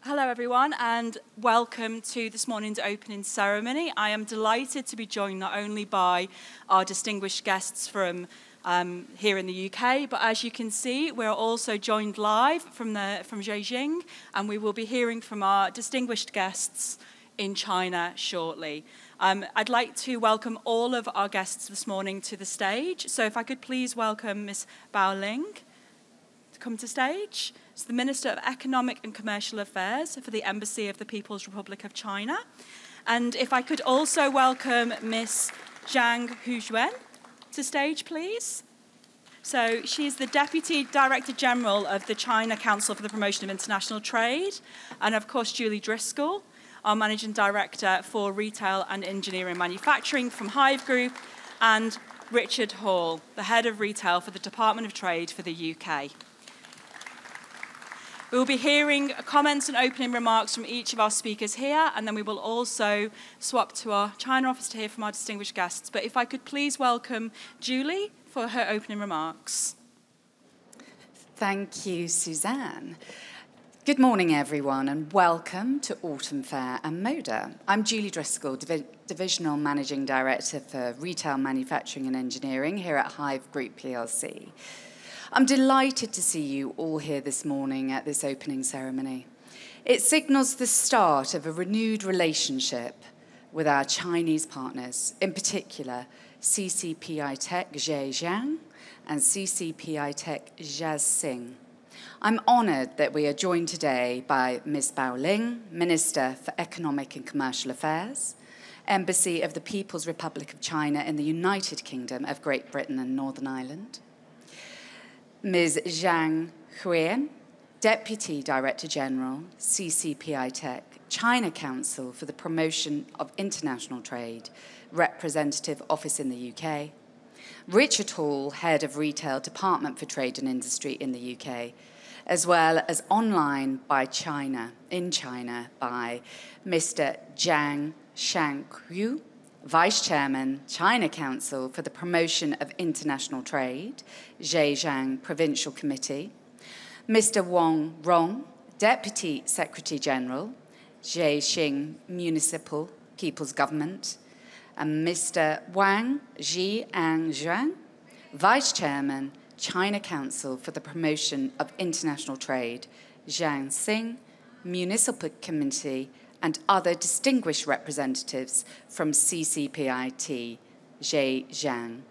Hello everyone and welcome to this morning's opening ceremony. I am delighted to be joined not only by our distinguished guests from here in the UK, but as you can see, we're also joined live from Beijing, and we will be hearing from our distinguished guests in China shortly. I'd like to welcome all of our guests this morning to the stage. So if I could please welcome Ms. Bao Ling to come to stage. It's the Minister of Economic and Commercial Affairs for the Embassy of the People's Republic of China. And if I could also welcome Ms. Zhang Huijuan to stage, please. So she's the Deputy Director General of the China Council for the Promotion of International Trade. And of course, Julie Driscoll, our Managing Director for Retail and Engineering Manufacturing from Hive Group, and Richard Hall, the Head of Retail for the Department of Trade for the UK. We will be hearing comments and opening remarks from each of our speakers here, and then we will also swap to our China office to hear from our distinguished guests. But if I could please welcome Julie for her opening remarks. Thank you, Suzanne. Good morning, everyone, and welcome to Autumn Fair and Moda. I'm Julie Driscoll, Divisional Managing Director for Retail, Manufacturing and Engineering here at Hive Group plc. I'm delighted to see you all here this morning at this opening ceremony. It signals the start of a renewed relationship with our Chinese partners, in particular CCPI Tech Zhang and CCPI Tech Xing. I'm honoured that we are joined today by Ms. Bao Ling, Minister for Economic and Commercial Affairs, Embassy of the People's Republic of China in the United Kingdom of Great Britain and Northern Ireland, Ms. Zhang Huijuan, Deputy Director General, CCPI Tech, China Council for the Promotion of International Trade, Representative Office in the UK, Richard Hall, Head of Retail, Department for Trade and Industry in the UK, as well as online in China by Mr. Zhang Shangyu, Vice Chairman, China Council for the Promotion of International Trade, Zhejiang Provincial Committee, Mr. Wang Rong, Deputy Secretary General, Zhejiang Municipal People's Government, and Mr. Wang Zhiangzhuan, Vice Chairman, China Council for the Promotion of International Trade, Jiangxing Municipal Committee, and other distinguished representatives from CCPIT Zhejiang,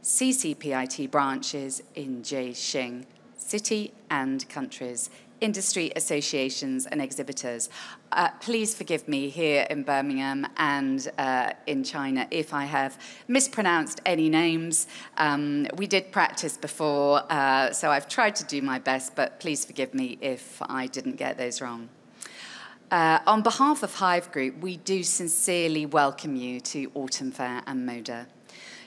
CCPIT branches in Zhejiang City and countries, industry associations and exhibitors. Please forgive me here in Birmingham and in China if I have mispronounced any names. We did practice before, so I've tried to do my best, but please forgive me if I didn't get those wrong. On behalf of Hive Group, we do sincerely welcome you to Autumn Fair and Moda.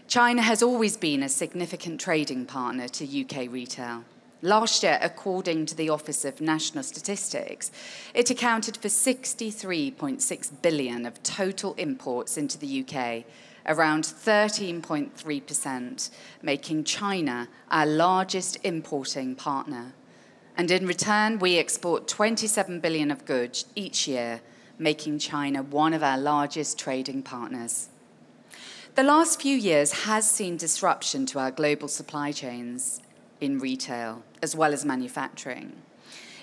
China has always been a significant trading partner to UK retail. Last year, according to the Office of National Statistics, it accounted for 63.6 billion of total imports into the UK, around 13.3%, making China our largest importing partner. And in return, we export 27 billion of goods each year, making China one of our largest trading partners. The last few years has seen disruption to our global supply chains in retail, as well as manufacturing.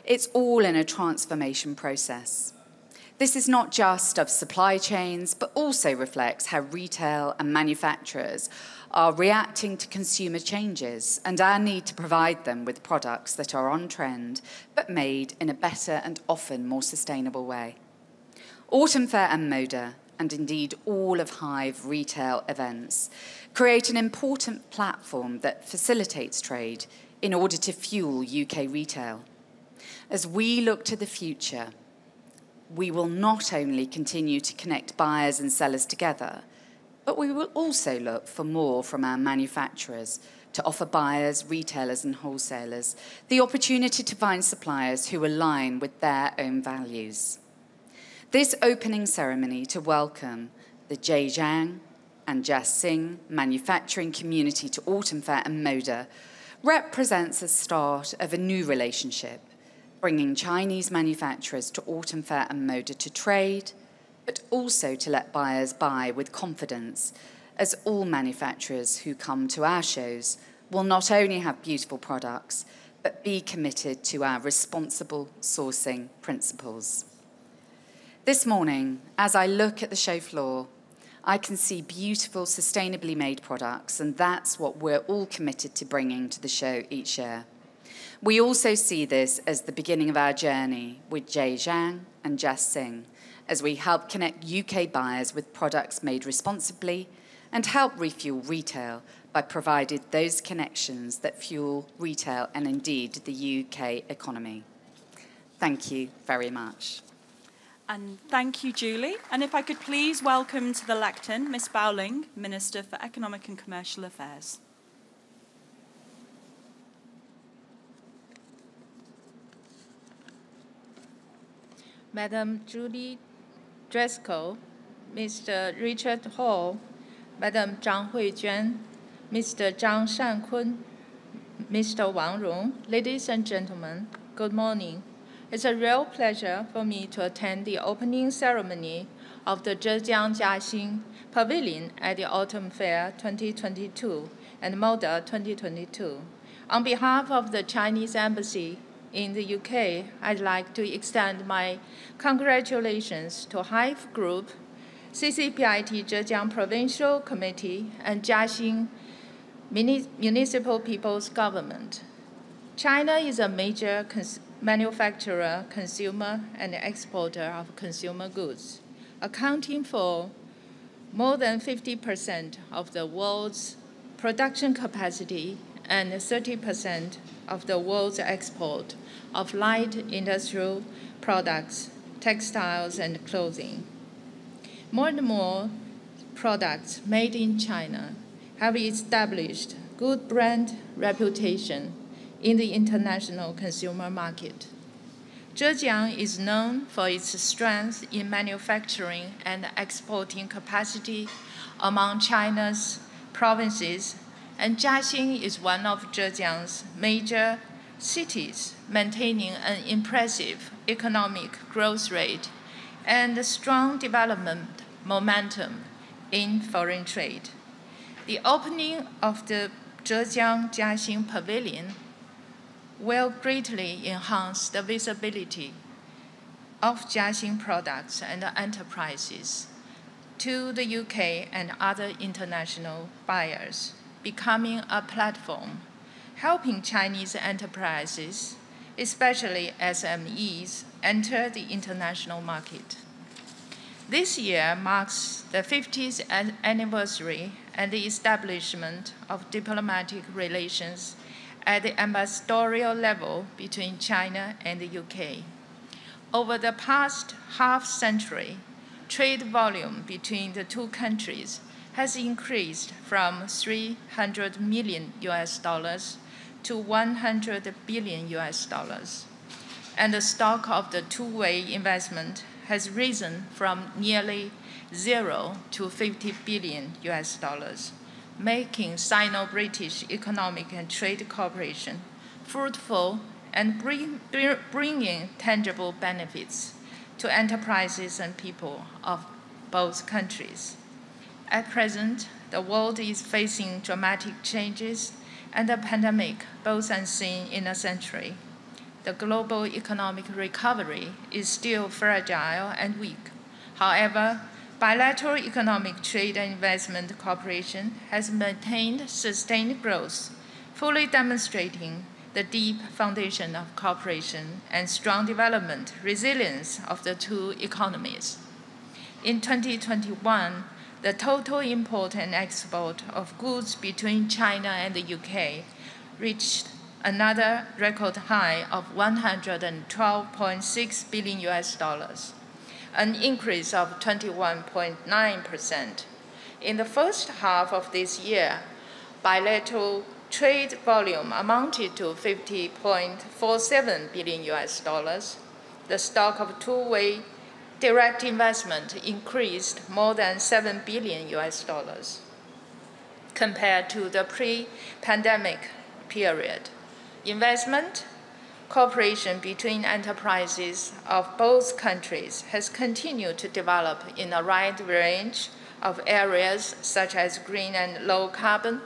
It's all in a transformation process. This is not just of supply chains, but also reflects how retail and manufacturers are reacting to consumer changes and our need to provide them with products that are on trend, but made in a better and often more sustainable way. Autumn Fair and Moda, and indeed all of Hive retail events, create an important platform that facilitates trade in order to fuel UK retail. As we look to the future, we will not only continue to connect buyers and sellers together, but we will also look for more from our manufacturers to offer buyers, retailers and wholesalers the opportunity to find suppliers who align with their own values. This opening ceremony to welcome the Zhejiang and Jiaxing manufacturing community to Autumn Fair and Moda represents the start of a new relationship bringing Chinese manufacturers to Autumn Fair and Moda to trade, but also to let buyers buy with confidence, as all manufacturers who come to our shows will not only have beautiful products, but be committed to our responsible sourcing principles. This morning, as I look at the show floor, I can see beautiful, sustainably made products, and that's what we're all committed to bringing to the show each year. We also see this as the beginning of our journey with Zhang and Singh, as we help connect UK buyers with products made responsibly and help refuel retail by providing those connections that fuel retail and indeed the UK economy. Thank you very much. And thank you, Julie. And if I could please welcome to the lectern Ms. Ling, Minister for Economic and Commercial Affairs. Madam Julie Driscoll, Mr. Richard Hall, Madam Zhang Huijuan, Mr. Zhang Shankun, Mr. Wang Rong, ladies and gentlemen, good morning. It's a real pleasure for me to attend the opening ceremony of the Zhejiang Jiaxing Pavilion at the Autumn Fair 2022 and Moda 2022. On behalf of the Chinese Embassy in the UK, I'd like to extend my congratulations to Hive Group, CCPIT Zhejiang Provincial Committee, and Jiaxing Municipal People's Government. China is a major manufacturer, consumer, and exporter of consumer goods, accounting for more than 50% of the world's production capacity and 30% of the world's export of light industrial products, textiles, and clothing. More and more products made in China have established good brand reputation in the international consumer market. Zhejiang is known for its strength in manufacturing and exporting capacity among China's provinces, and Jiaxing is one of Zhejiang's major cities, maintaining an impressive economic growth rate and strong development momentum in foreign trade. The opening of the Zhejiang Jiaxing Pavilion will greatly enhance the visibility of Jiaxing products and enterprises to the UK and other international buyers, becoming a platform helping Chinese enterprises, especially SMEs, enter the international market. This year marks the 50th anniversary and the establishment of diplomatic relations at the ambassadorial level between China and the UK. Over the past half-century, trade volume between the two countries has increased from $300 million to $100 billion, and the stock of the two-way investment has risen from nearly zero to $50 billion, making Sino-British economic and trade cooperation fruitful and bringing tangible benefits to enterprises and people of both countries. At present, the world is facing dramatic changes and a pandemic both unseen in a century. The global economic recovery is still fragile and weak. However, bilateral economic trade and investment cooperation has maintained sustained growth, fully demonstrating the deep foundation of cooperation and strong development resilience of the two economies. In 2021, the total import and export of goods between China and the UK reached another record high of $112.6 billion, an increase of 21.9%. In the first half of this year, bilateral trade volume amounted to $50.47 billion. The stock of two-way direct investment increased more than $7 billion compared to the pre-pandemic period. Investment Cooperation between enterprises of both countries has continued to develop in a wide range of areas such as green and low carbon,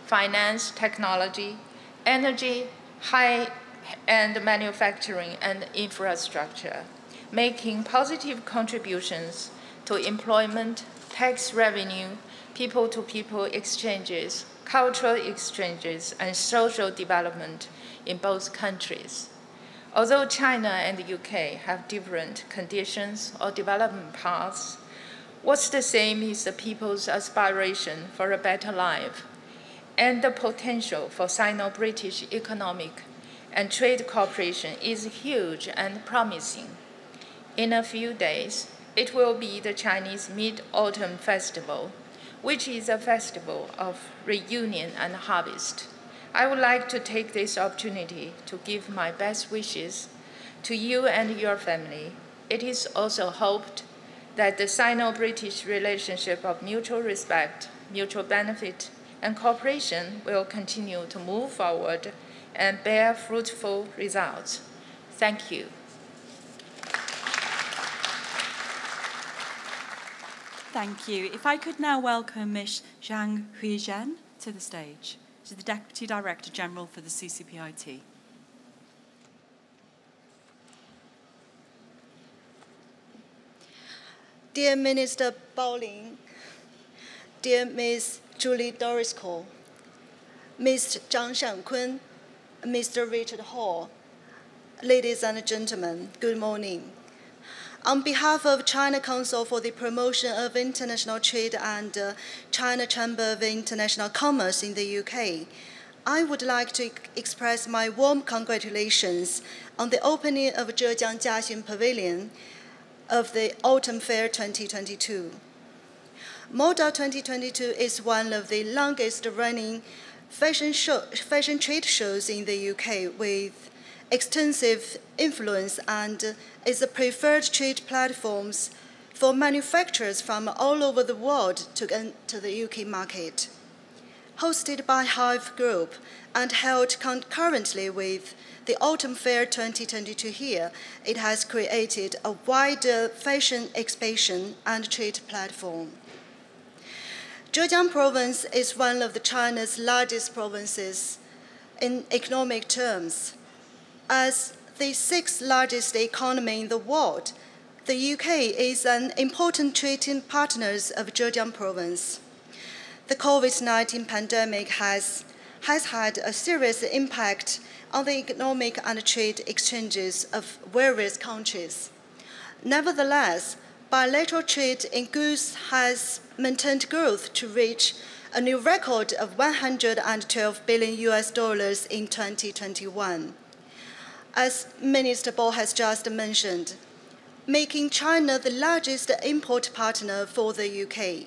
finance, technology, energy, high-end manufacturing, and infrastructure, making positive contributions to employment, tax revenue, people-to-people exchanges, cultural exchanges, and social development in both countries. Although China and the UK have different conditions or development paths, what's the same is the people's aspiration for a better life and the potential for Sino-British economic and trade cooperation is huge and promising. In a few days, it will be the Chinese Mid-Autumn Festival, which is a festival of reunion and harvest. I would like to take this opportunity to give my best wishes to you and your family. It is also hoped that the Sino-British relationship of mutual respect, mutual benefit, and cooperation will continue to move forward and bear fruitful results. Thank you. Thank you. If I could now welcome Ms. Zhang Huijuan to the stage. She's the Deputy Director General for the CCPIT. Dear Minister Ling, dear Ms. Julie Driscoll, Mr. Zhang Shankun, Mr. Richard Hall, ladies and gentlemen, good morning. On behalf of China Council for the Promotion of International Trade and China Chamber of International Commerce in the UK, I would like to express my warm congratulations on the opening of Zhejiang Jiaxing Pavilion of the Autumn Fair 2022. MODA 2022 is one of the longest-running fashion trade shows in the UK with extensive influence and is a preferred trade platforms for manufacturers from all over the world to enter the UK market. Hosted by Hive Group and held concurrently with the Autumn Fair 2022 here, it has created a wider fashion exhibition and trade platform. Zhejiang Province is one of China's largest provinces in economic terms. As the sixth largest economy in the world, the UK is an important trading partner of Zhejiang Province. The COVID-19 pandemic has had a serious impact on the economic and trade exchanges of various countries. Nevertheless, bilateral trade in goods has maintained growth to reach a new record of $112 billion in 2021. As Minister Bo has just mentioned, making China the largest import partner for the UK.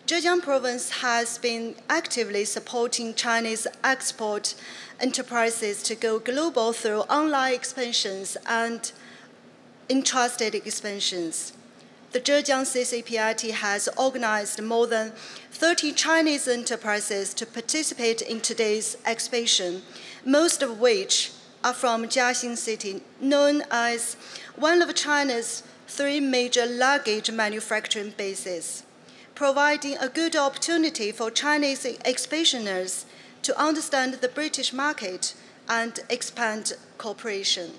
Zhejiang Province has been actively supporting Chinese export enterprises to go global through online expansions and entrusted expansions. The Zhejiang CCPIT has organized more than 30 Chinese enterprises to participate in today's exhibition, most of which are from Jiaxing City, known as one of China's 3 major luggage manufacturing bases, providing a good opportunity for Chinese exhibitioners to understand the British market and expand cooperation.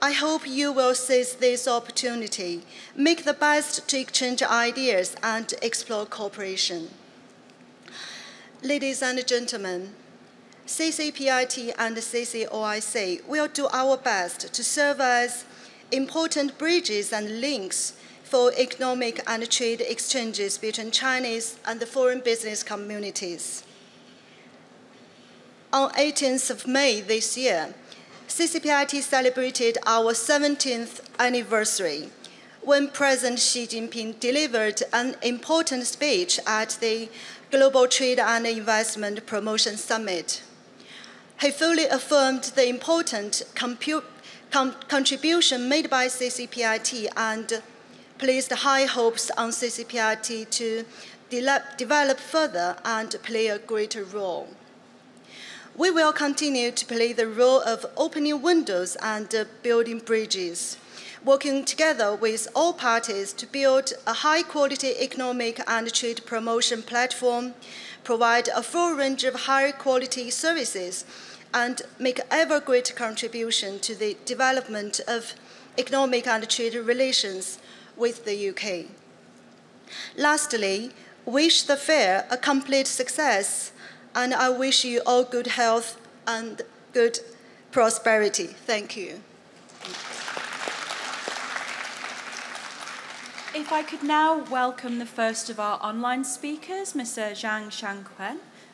I hope you will seize this opportunity, make the best to exchange ideas and explore cooperation. Ladies and gentlemen, CCPIT and CCOIC will do our best to serve as important bridges and links for economic and trade exchanges between Chinese and the foreign business communities. On 18th of May this year, CCPIT celebrated our 17th anniversary when President Xi Jinping delivered an important speech at the Global Trade and Investment Promotion Summit. He fully affirmed the important contribution made by CCPIT and placed high hopes on CCPIT to develop further and play a greater role. We will continue to play the role of opening windows and building bridges, working together with all parties to build a high-quality economic and trade promotion platform, provide a full range of high-quality services, and make ever greater contribution to the development of economic and trade relations with the UK. Lastly, wish the fair a complete success, and I wish you all good health and good prosperity. Thank you. If I could now welcome the first of our online speakers, Mr. Zhang,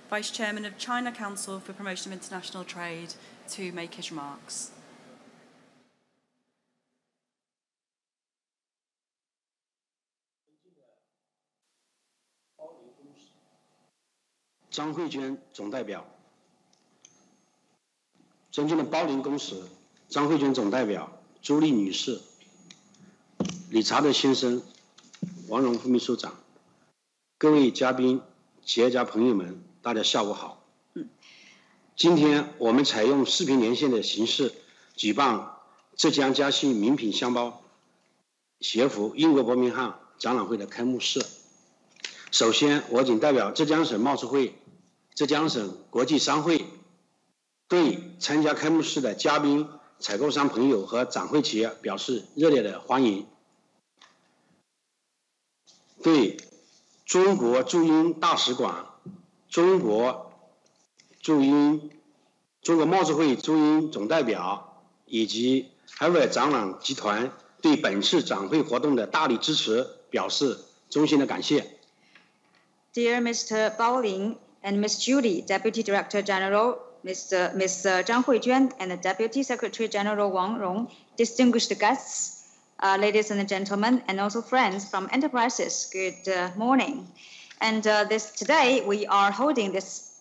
Vice Chairman of China Council for Promotion of International Trade, to make his remarks. Zhang Huijuan总代表，尊敬的包林公使、张慧娟总代表、朱莉女士、理查德先生、王荣副秘书长，各位嘉宾、企业家朋友们，大家下午好。今天我们采用视频连线的形式举办浙江嘉兴名品箱包鞋服英国伯明翰展览会的开幕式。首先，我谨代表浙江省贸促会、浙江省国际商会，对参加开幕式的嘉宾、采购商朋友和展会企业表示热烈的欢迎。对中国驻英大使馆、中国贸促会驻英总代表以及海外展览集团对本次展会活动的大力支持表示衷心的感谢。Dear Mr. Bao Ling and Ms. Julie, Deputy Director General, Ms. Zhang Huijuan, and the Deputy Secretary General Wang Rong, distinguished guests, ladies and gentlemen, and also friends from enterprises, good morning. And today we are holding this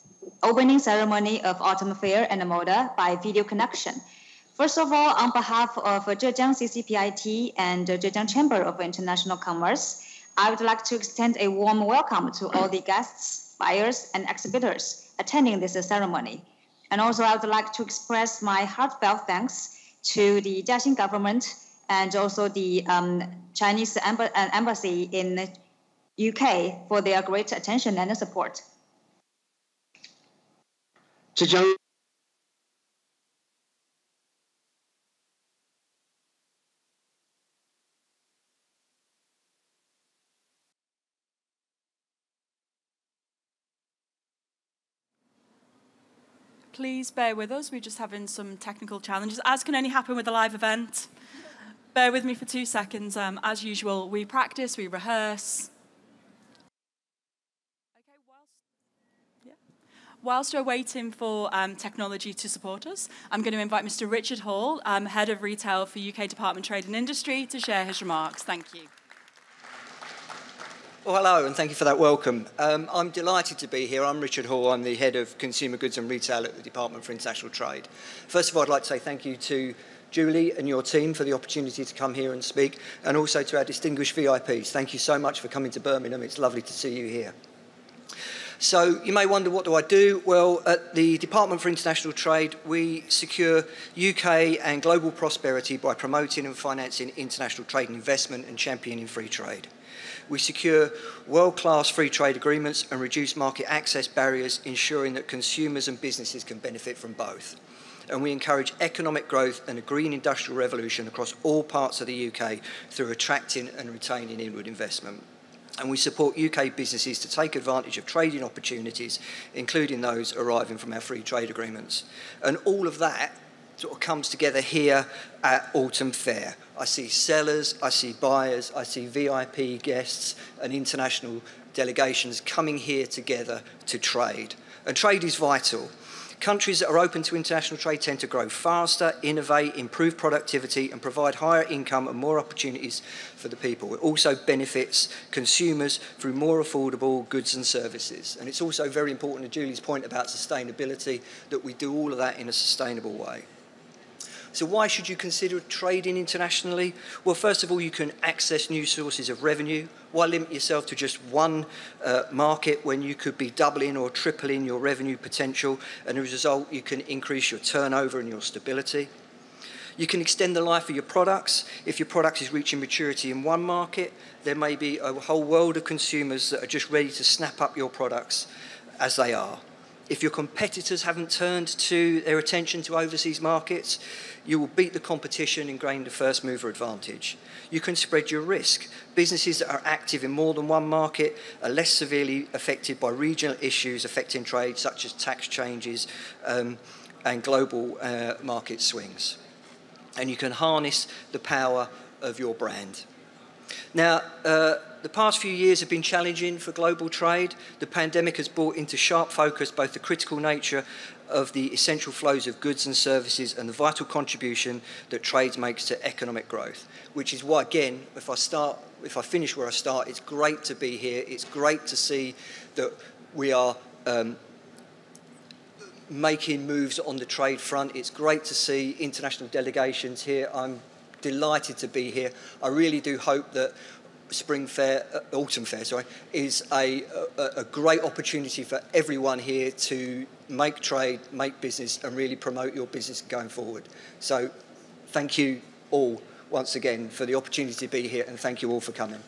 opening ceremony of Autumn Fair and Moda by video connection. First of all, on behalf of Zhejiang CCPIT and Zhejiang Chamber of International Commerce, I would like to extend a warm welcome to all the guests, buyers, and exhibitors attending this ceremony. And also, I would like to express my heartfelt thanks to the Jiaxing government and also the Chinese embassy in the UK for their great attention and support. Please bear with us, we're just having some technical challenges, as can only happen with a live event. Bear with me for 2 seconds. As usual, we practice, we rehearse. Okay, whilst we're waiting for technology to support us, I'm going to invite Mr. Richard Hall, Head of Retail for UK Department Trade and Industry, to share his remarks. Thank you. Well, hello, and thank you for that welcome. I'm delighted to be here. I'm Richard Hall. I'm the Head of Consumer Goods and Retail at the Department for International Trade. First of all, I'd like to say thank you to Julie and your team for the opportunity to come here and speak, and also to our distinguished VIPs. Thank you so much for coming to Birmingham. It's lovely to see you here. So you may wonder, what do I do? Well, at the Department for International Trade, we secure UK and global prosperity by promoting and financing international trade and investment and championing free trade. We secure world-class free trade agreements and reduce market access barriers, ensuring that consumers and businesses can benefit from both. And we encourage economic growth and a green industrial revolution across all parts of the UK through attracting and retaining inward investment. And we support UK businesses to take advantage of trading opportunities, including those arriving from our free trade agreements. And all of that sort of comes together here at Autumn Fair. I see sellers, I see buyers, I see VIP guests and international delegations coming here together to trade. And trade is vital. Countries that are open to international trade tend to grow faster, innovate, improve productivity and provide higher income and more opportunities for the people. It also benefits consumers through more affordable goods and services. And it's also very important, to Julie's point about sustainability, that we do all of that in a sustainable way. So why should you consider trading internationally? Well, first of all, you can access new sources of revenue. Why limit yourself to just one market when you could be doubling or tripling your revenue potential, and as a result, you can increase your turnover and your stability? You can extend the life of your products. If your product is reaching maturity in one market, there may be a whole world of consumers that are just ready to snap up your products as they are. If your competitors haven't turned their attention to overseas markets, you will beat the competition and gain the first mover advantage. You can spread your risk. Businesses that are active in more than one market are less severely affected by regional issues affecting trade, such as tax changes and global market swings. And you can harness the power of your brand. Now, the past few years have been challenging for global trade. The pandemic has brought into sharp focus both the critical nature of the essential flows of goods and services and the vital contribution that trade makes to economic growth, which is why, again, if I finish where I start, it's great to be here. It's great to see that we are making moves on the trade front. It's great to see international delegations here. I'm delighted to be here. I really do hope that Autumn Fair, is a great opportunity for everyone here to make trade, make business, and really promote your business going forward. So thank you all once again for the opportunity to be here, and thank you all for coming.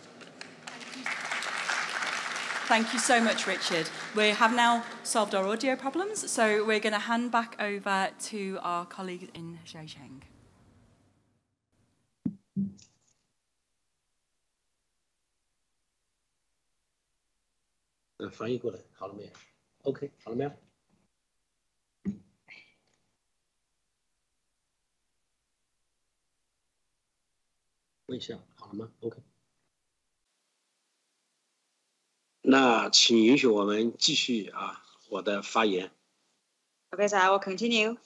Thank you so much, Richard. We have now solved our audio problems, so we're going to hand back over to our colleagues in Zhang. 翻译过来，好了没有 ？OK， 好了没有？问一下，好了吗 ？OK。那请允许我们继续我的发言。Okay, so I will continue.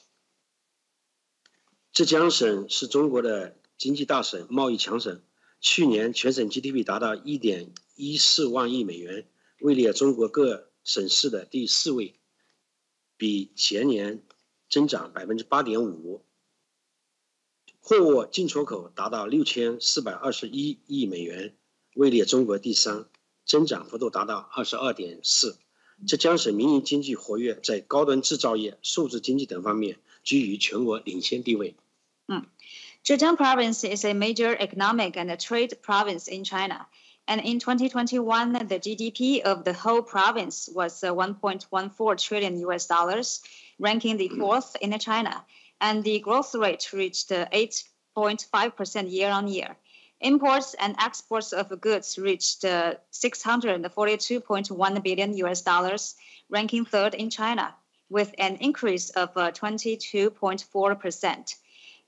浙江省是中国的经济大省、贸易强省，去年全省 GDP 达到1.14万亿美元。 位列中国各省市的第4位，比前年增长8.5%。货物进出口达到6421亿美元，位列中国第3，增长幅度达到22.4%。浙江省民营经济活跃，在高端制造业、数字经济等方面居于全国领先地位。Zhejiang Province is a major economic and trade province in China. And in 2021, the GDP of the whole province was $1.14 trillion, ranking the 4th in China. And the growth rate reached 8.5% year on year. Imports and exports of goods reached $642.1 billion, ranking 3rd in China, with an increase of 22.4%.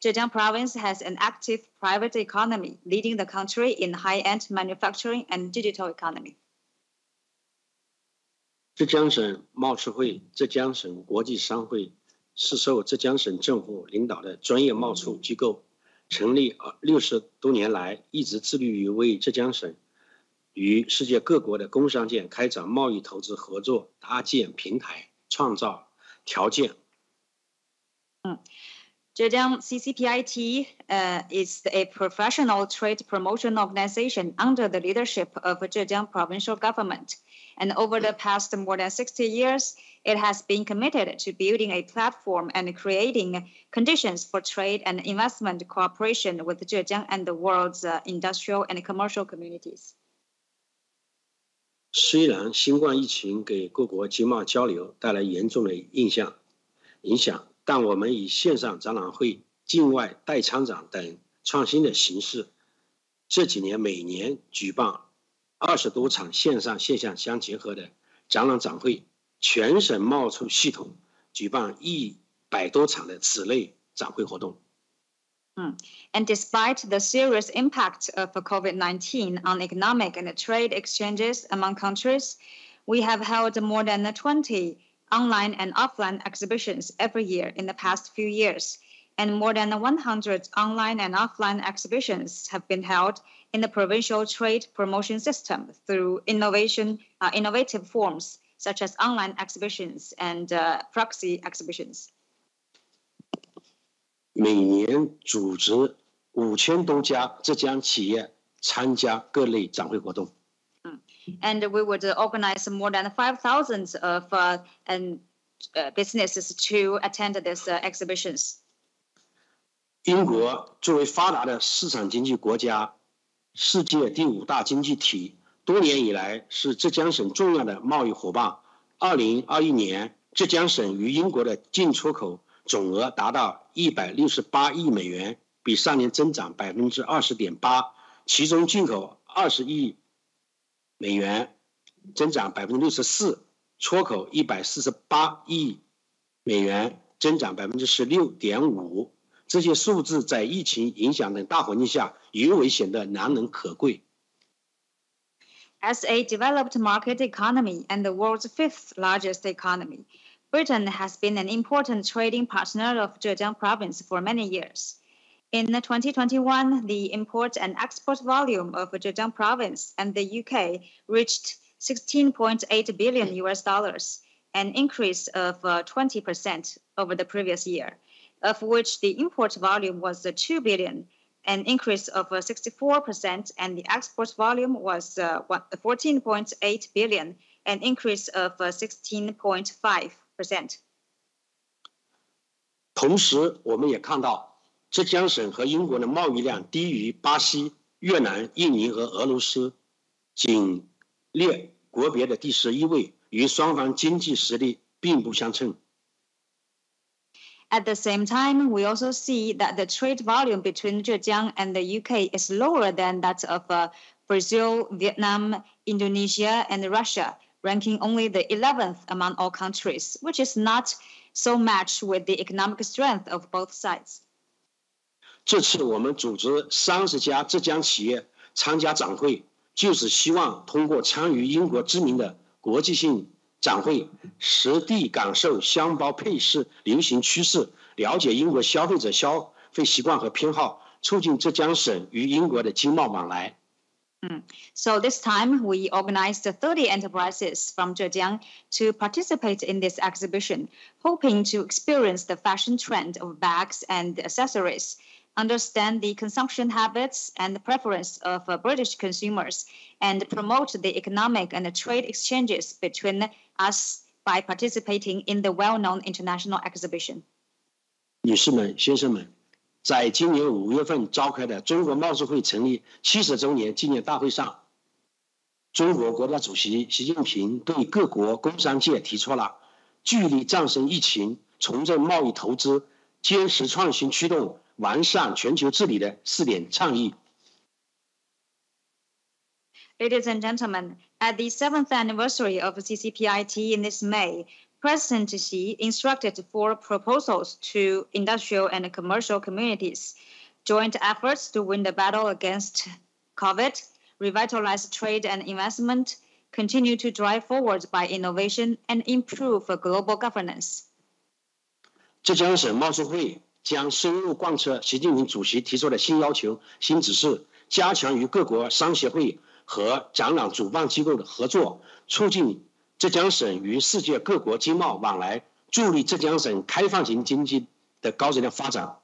Zhejiang Province has an active private economy, leading the country in high-end manufacturing and digital economy. 浙江省贸促会、浙江省国际商会是受浙江省政府领导的专业贸促机构，成立60多年来，一直致力于为浙江省与世界各国的工商界开展贸易投资合作，搭建平台，创造条件。Zhejiang CCPIT is a professional trade promotion organization under the leadership of Zhejiang provincial government. And over the past more than 60 years, it has been committed to building a platform and creating conditions for trade and investment cooperation with Zhejiang and the world's industrial and commercial communities. 虽然新冠疫情给各国经贸交流带来严重的影响，但我们以线上展览会、境外代参展等创新的形式，这几年每年举办20多场线上线下相结合的展览展会，全省贸促系统举办100多场的此类展会活动。And despite the serious impact of COVID-19 on economic and trade exchanges among countries, we have held more than 20 online and offline exhibitions every year in the past few years, and more than 100 online and offline exhibitions have been held in the provincial trade promotion system through innovative forms such as online exhibitions and proxy exhibitions. 每年组织5000多家浙江企业参加各类展会活动。And we would organize more than 5,000 of businesses to attend these exhibitions. 英国作为发达的市场经济国家，世界第5大经济体，多年以来是浙江省重要的贸易伙伴。2021年，浙江省与英国的进出口总额达到168亿美元，比上年增长20.8%，其中进口20亿美元，增长64%，出口148亿美元，增长16.5%。这些数字在疫情影响等大环境下，尤为显得难能可贵。As a developed market economy and the world's 5th largest economy, Britain has been an important trading partner of Zhejiang province for many years. In 2021, the import and export volume of Zhejiang province and the UK reached $16.8 billion, an increase of 20% over the previous year, of which the import volume was 2 billion, an increase of 64%, and the export volume was 14.8 billion, an increase of 16.5%. 同时，我们也看到，浙江省和英国的贸易量低于巴西、越南、印尼和俄罗斯，仅列国别的第11位，与双方经济实力并不相称。At the same time, we also see that the trade volume between Zhejiang and the UK is lower than that of Brazil, Vietnam, Indonesia, and Russia, ranking only the 11th among all countries, which is not so matched with the economic strength of both sides. 这次我们组织30家浙江企业参加展会，就是希望通过参与英国知名的国际性展会，实地感受箱包配饰流行趋势，了解英国消费者消费习惯和偏好，促进浙江省与英国的经贸往来。So this time, we organized 30 enterprises from Zhejiang to participate in this exhibition, hoping to experience the fashion trend of bags and accessories, understand the consumption habits and the preference of British consumers, and promote the economic and trade exchanges between us by participating in the well-known international exhibition. 女士们、先生们，在今年5月份召开的中国贸促会成立70周年纪念大会上，中国国家主席习近平对各国工商界提出了聚力战胜疫情、重振贸易投资、坚实创新驱动、完善全球治理的4点倡议。Ladies and gentlemen, at the 7th anniversary of CCPIT in this May, President Xi instructed 4 proposals to industrial and commercial communities: joint efforts to win the battle against COVID, revitalize trade and investment, continue to drive forward by innovation, and improve global governance. 浙江省贸促会将深入贯彻习近平主席提出的新要求、新指示，加强与各国商协会和展览主办机构的合作，促进浙江省与世界各国经贸往来，助力浙江省开放型经济的高质量发展。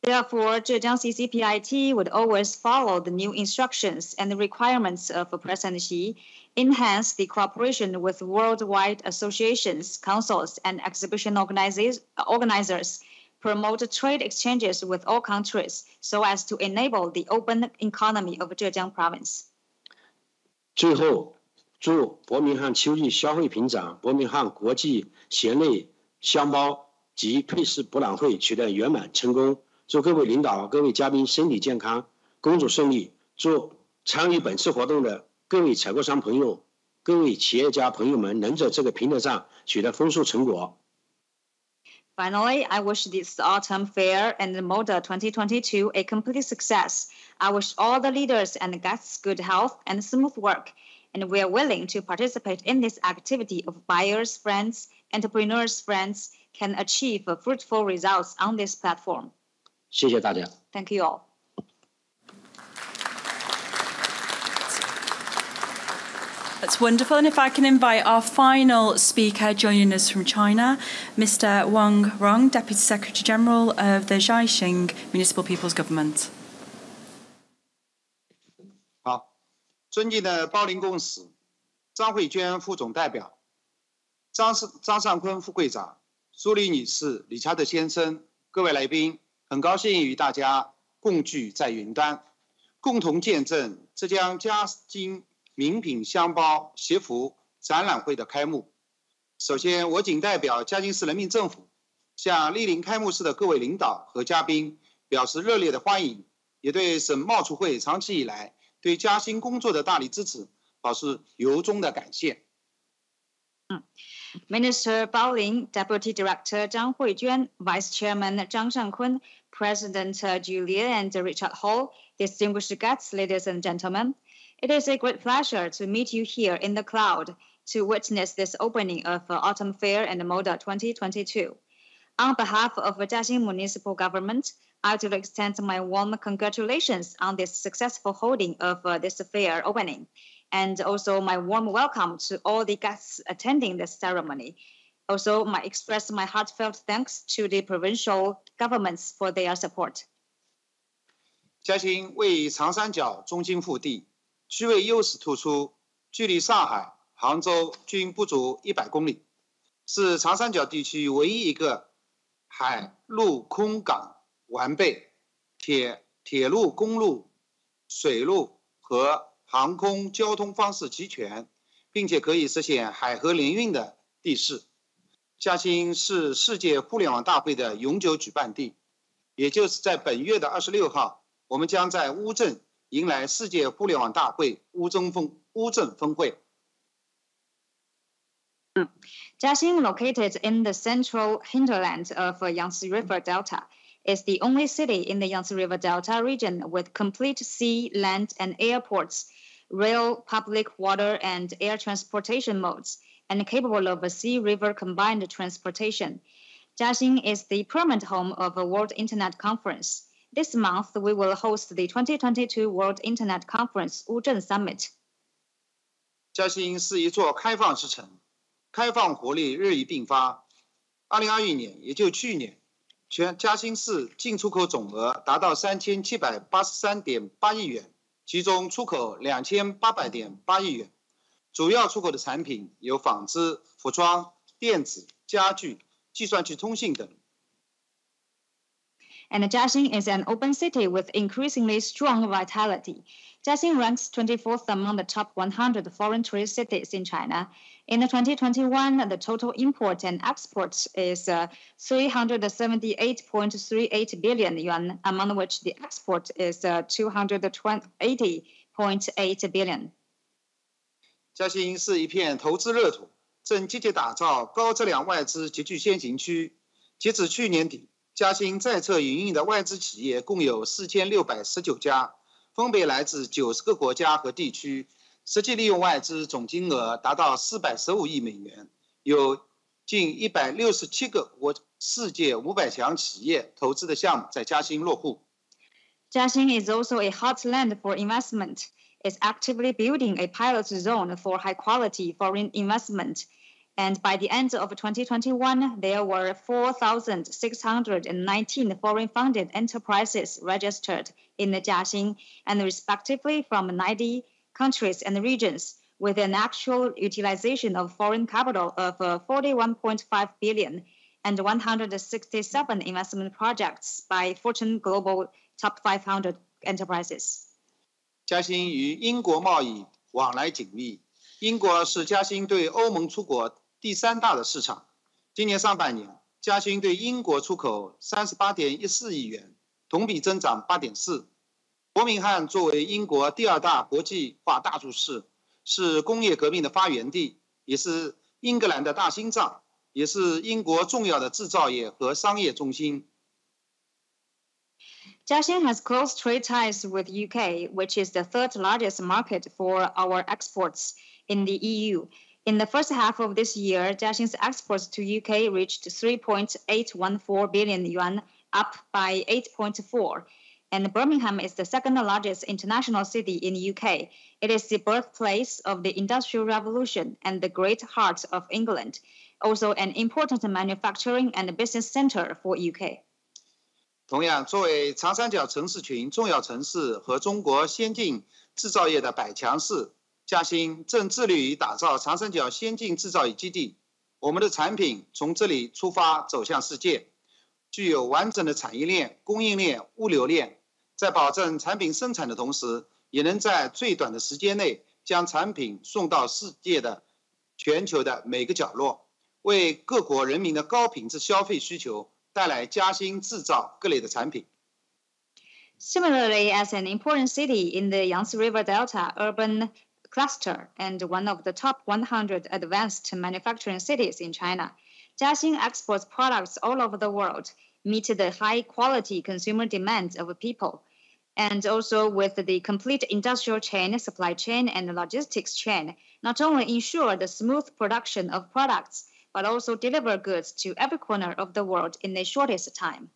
Therefore, Zhejiang CCPIT would always follow the new instructions and the requirements of President Xi, enhance the cooperation with worldwide associations, councils, and exhibition organizers, promote trade exchanges with all countries so as to enable the open economy of Zhejiang province. 最后，祝伯明翰秋季消费品展、伯明翰国际鞋类、箱包及配饰博览会取得圆满成功。祝各位领导、各位嘉宾身体健康，工作顺利。祝参与本次活动的各位采购商朋友、各位企业家朋友们能在这个平台上取得丰硕成果。Finally, I wish this Autumn Fair and MODA 2022 a complete success. I wish all the leaders and guests good health and smooth work, and we are willing to participate in this activity of buyers' friends, entrepreneurs' friends, can achieve fruitful results on this platform. 谢谢大家。Thank you all. That's wonderful. And if I can invite our final speaker joining us from China, Mr. Wang Rong, Deputy Secretary General of the Jiaxing Municipal People's Government. 好，尊敬的包林公使、张慧娟副总代表、张尚昆副会长、朱莉女士、理查德先生，各位来宾，很高兴与大家共聚在云端，共同见证浙江嘉兴名品箱包鞋服展览会的开幕。首先，我谨代表嘉兴市人民政府，向莅临开幕式的各位领导和嘉宾表示热烈的欢迎，也对省贸促会长期以来对嘉兴工作的大力支持表示由衷的感谢。Minister Bao Ling, Deputy Director Zhang Huijuan, Vice Chairman Zhang Shankun, President Julia and Richard Hall, distinguished guests, ladies and gentlemen. It is a great pleasure to meet you here in the cloud to witness this opening of Autumn Fair and Moda 2022. On behalf of Jiaxing Municipal Government, I'd like to extend my warm congratulations on this successful holding of this fair opening, and also my warm welcome to all the guests attending this ceremony. Also, express my heartfelt thanks to the provincial governments for their support. 嘉兴位长三角中心腹地，区位优势突出，距离上海、杭州均不足100公里，是长三角地区唯一一个海陆空港完备、铁路、公路、水路和航空交通方式齐全，并且可以实现海河联运的地市。嘉兴是世界互联网大会的永久举办地，也就是在本月的26号，我们将在乌镇迎来世界互联网大会乌镇峰会。Jiaxing, located in the central hinterland of Yangtze River Delta, is the only city in the Yangtze River Delta region with complete sea, land, and airports, rail, public, water, and air transportation modes, and capable of a sea-river combined transportation. Jiaxing is the permanent home of a World Internet Conference. This month, we will host the 2022 World Internet Conference Wuzhen Summit. 嘉兴是一座开放之城，开放活力日益并发。2021年，也就去年，全嘉兴市进出口总额达到3783.8亿元，其中出口2800.8亿元。主要出口的产品有纺织、服装、电子、家具、计算机通信等。And Jiaxing is an open city with increasingly strong vitality. Jiaxing ranks 24th among the top 100 foreign trade cities in China. In 2021, the total import and exports is 378.38 billion yuan, among which the export is 280.8 billion. 嘉兴是一片投资热土，正积极打造高质量外资集聚先行区。截至去年底，嘉兴在册营运的外资企业共有4619家，分别来自90个国家和地区，实际利用外资总金额达到415亿美元，有近167个世界500强企业投资的项目在嘉兴落户。Jiaxing is also a heartland for investment. It's actively building a pilot zone for high-quality foreign investment. And by the end of 2021, there were 4,619 foreign-funded enterprises registered in the Jiaxing, and respectively from 90 countries and regions, with an actual utilization of foreign capital of 41.5 billion and 167 investment projects by Fortune Global Top 500 enterprises. 嘉兴与英国贸易往来紧密，英国是嘉兴对欧盟出口第3大的市场。今年上半年，嘉兴对英国出口38.14亿元，同比增长8.4%。伯明翰作为英国第2大国际化大都市，是工业革命的发源地，也是英格兰的大心脏，也是英国重要的制造业和商业中心。Jiaxing has close trade ties with UK, which is the 3rd largest market for our exports in the EU. In the first half of this year, Jiaxing's exports to UK reached 3.814 billion yuan, up by 8.4%. And Birmingham is the second largest international city in the UK. It is the birthplace of the Industrial Revolution and the great heart of England, also an important manufacturing and business center for UK. 同样，作为长三角城市群重要城市和中国先进制造业的百强市，嘉兴正致力于打造长三角先进制造业基地。我们的产品从这里出发走向世界，具有完整的产业链、供应链、物流链，在保证产品生产的同时，也能在最短的时间内将产品送到世界的全球的每个角落，为各国人民的高品质消费需求带来嘉兴制造各类的产品。Similarly, as an important city in the Yangtze River Delta urban cluster and one of the top 100 advanced manufacturing cities in China, Jiaxing exports products all over the world, meet the high-quality consumer demands of people, and also with the complete industrial chain, supply chain, and logistics chain, not only ensure the smooth production of products, but also deliver goods to every corner of the world in the shortest time.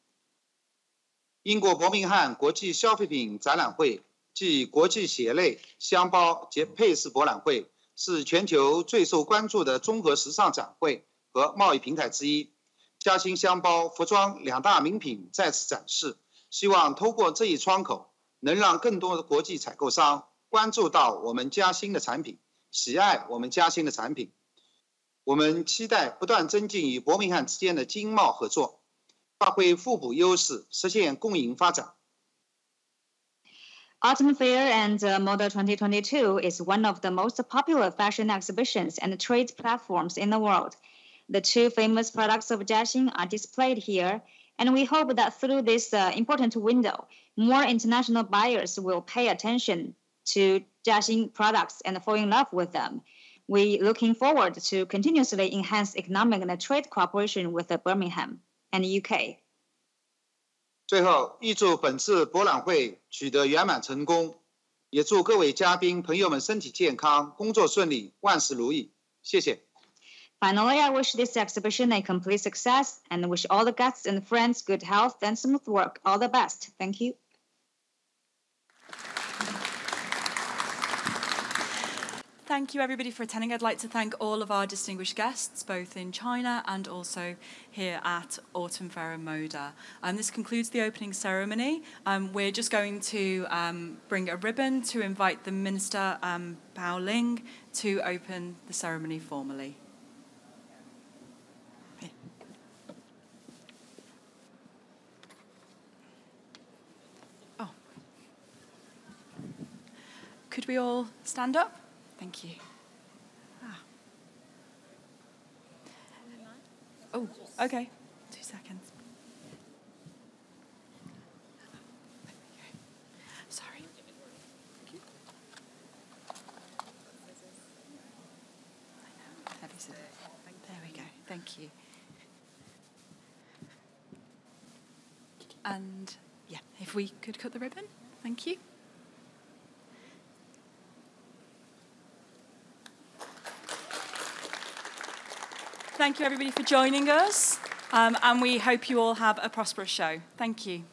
英国伯明翰国际消费品展览会暨国际鞋类、箱包及配饰博览会是全球最受关注的综合时尚展会和贸易平台之一。嘉兴箱包、服装两大名品在此展示，希望通过这一窗口，能让更多的国际采购商关注到我们嘉兴的产品，喜爱我们嘉兴的产品。我们期待不断增进与伯明翰之间的经贸合作，发挥互补优势，实现共赢发展。Autumn Fair and Moda 2022 is one of the most popular fashion exhibitions and trade platforms in the world. The two famous products of Jiaxing are displayed here, and we hope that through this important window, more international buyers will pay attention to Jiaxing products and fall in love with them. We're looking forward to continuously enhance economic and trade cooperation with Birmingham and UK. 最后，预祝本次博览会取得圆满成功，也祝各位嘉宾朋友们身体健康，工作顺利，万事如意。谢谢。Finally, I wish this exhibition a complete success and wish all the guests and friends good health and smooth work. All the best. Thank you. Thank you, everybody, for attending. I'd like to thank all of our distinguished guests, both in China and also here at Autumn Fair and Moda. This concludes the opening ceremony. We're just going to bring a ribbon to invite the Minister, Ling, to open the ceremony formally. Oh. Could we all stand up? Thank you. Oh, okay. 2 seconds. Sorry. There we go. Thank you. And yeah, if we could cut the ribbon, thank you. Thank you, everybody, for joining us, and we hope you all have a prosperous show. Thank you.